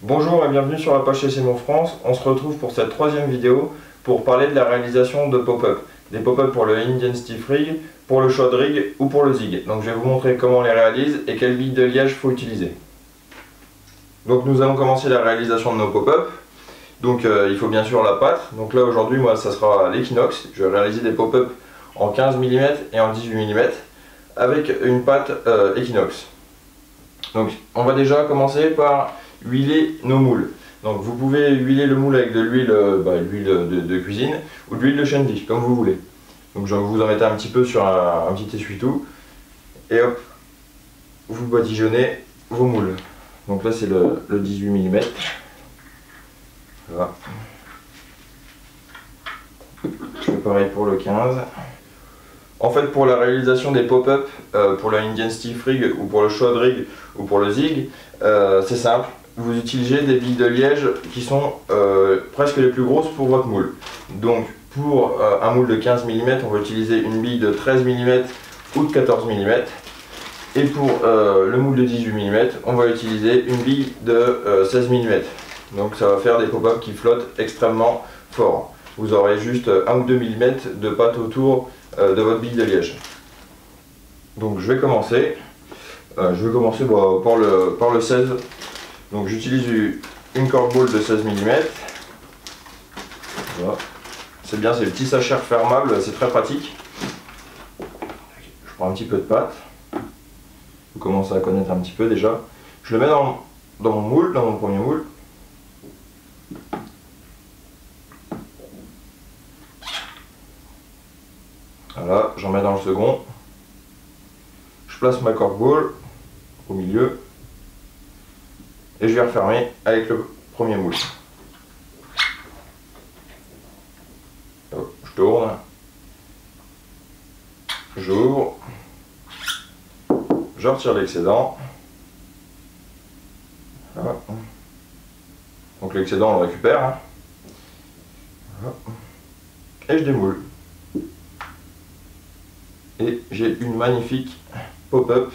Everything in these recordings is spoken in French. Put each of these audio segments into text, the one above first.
Bonjour et bienvenue sur la page CC Mon France. On se retrouve pour cette troisième vidéo pour parler de la réalisation de pop-up. Des pop-up pour le Indian Stiff Rig, pour le Short Rig ou pour le Zig. Donc je vais vous montrer comment on les réalise et quelle bille de liège faut utiliser. Donc nous allons commencer la réalisation de nos pop-up. Donc il faut bien sûr la pâte. Donc là aujourd'hui moi ça sera l'Equinox. Je vais réaliser des pop-up en 15 mm et en 18 mm avec une pâte Equinox. Donc on va déjà commencer par huiler nos moules. Donc vous pouvez huiler le moule avec de l'huile de cuisine ou de l'huile de chantilly, comme vous voulez. Donc vous en mettez un petit peu sur un petit essuie-tout et hop, vous badigeonnez vos moules. Donc là c'est le 18 mm. Voilà. Je fais pareil pour le 15. En fait, pour la réalisation des pop-up, pour le Indian Stiff Rig ou pour le Short Rig ou pour le Zig, c'est simple. Vous utilisez des billes de liège qui sont presque les plus grosses pour votre moule. Donc pour un moule de 15 mm, on va utiliser une bille de 13 mm ou de 14 mm. Et pour le moule de 18 mm, on va utiliser une bille de 16 mm. Donc ça va faire des pop-up qui flottent extrêmement fort. Vous aurez juste 1 ou 2 mm de pâte autour de votre bille de liège. Donc je vais commencer. Par le 16. Donc j'utilise une corkball de 16 mm. Voilà. C'est bien, c'est le petit sachet refermable, c'est très pratique. Je prends un petit peu de pâte. Vous commencez à connaître un petit peu déjà. Je le mets dans mon moule, dans mon premier moule. Voilà, j'en mets dans le second. Je place ma corkball au milieu. Et je vais refermer avec le premier moule. Je tourne. J'ouvre. Je retire l'excédent. Voilà. Donc l'excédent on le récupère. Voilà. Et je démoule. Et j'ai une magnifique pop-up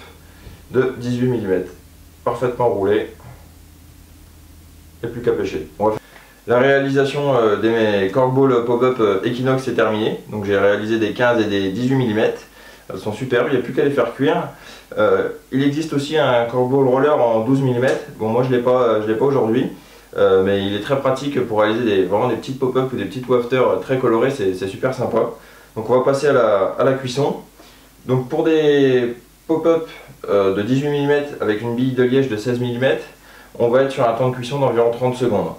de 18 mm. Parfaitement roulée. Et plus qu'à pêcher. La réalisation de mes corkballs pop-up Equinox est terminée. Donc j'ai réalisé des 15 et des 18 mm. Elles sont superbes, il n'y a plus qu'à les faire cuire. Il existe aussi un corkball roller en 12 mm. Bon, moi je ne l'ai pas aujourd'hui. Mais il est très pratique pour réaliser vraiment des petites pop-up ou des petites wafters très colorées, c'est super sympa. Donc on va passer à la cuisson. Donc pour des pop-up de 18 mm avec une bille de liège de 16 mm, on va être sur un temps de cuisson d'environ 30 secondes.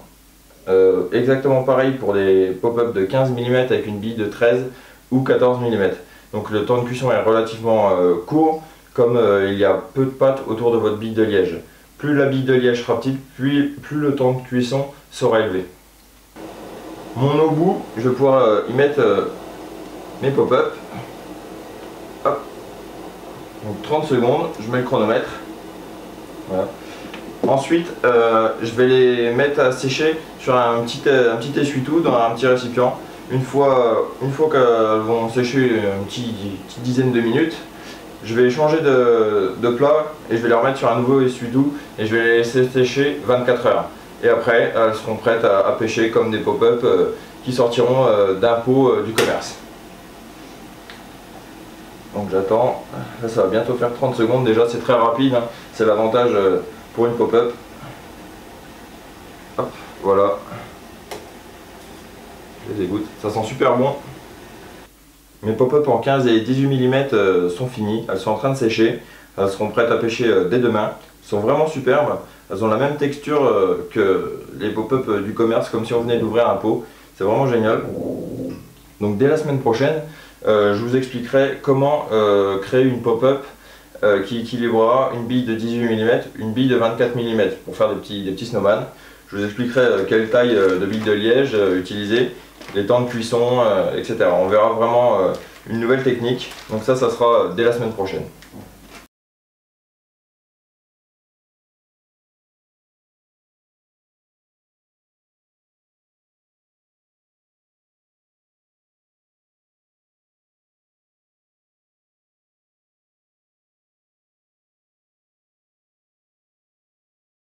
Exactement pareil pour des pop-up de 15 mm avec une bille de 13 ou 14 mm. Donc le temps de cuisson est relativement court, comme il y a peu de pâte autour de votre bille de liège. Plus la bille de liège sera petite, plus le temps de cuisson sera élevé. Mon eau bout, je vais pouvoir y mettre mes pop-up. Hop. Donc 30 secondes, je mets le chronomètre. Voilà. Ensuite, je vais les mettre à sécher sur un petit essuie-tout dans un petit récipient. Une fois qu'elles vont sécher une petite dizaine de minutes, je vais changer de plat et je vais les remettre sur un nouveau essuie-tout et je vais les laisser sécher 24 heures. Et après, elles seront prêtes à pêcher comme des pop-up qui sortiront d'un pot du commerce. Donc j'attends. Là, ça va bientôt faire 30 secondes. Déjà, c'est très rapide. Hein. C'est l'avantage pour une pop-up. Hop, voilà. Je les égoutte. Ça sent super bon. Mes pop-up en 15 et 18 mm sont finis. Elles sont en train de sécher. Elles seront prêtes à pêcher dès demain. Elles sont vraiment superbes. Elles ont la même texture que les pop-up du commerce, comme si on venait d'ouvrir un pot. C'est vraiment génial. Donc dès la semaine prochaine, je vous expliquerai comment créer une pop-up qui équilibrera une bille de 18 mm, une bille de 24 mm pour faire des petits snowman. Je vous expliquerai quelle taille de bille de liège utiliser, les temps de cuisson, etc. On verra vraiment une nouvelle technique. Donc ça sera dès la semaine prochaine.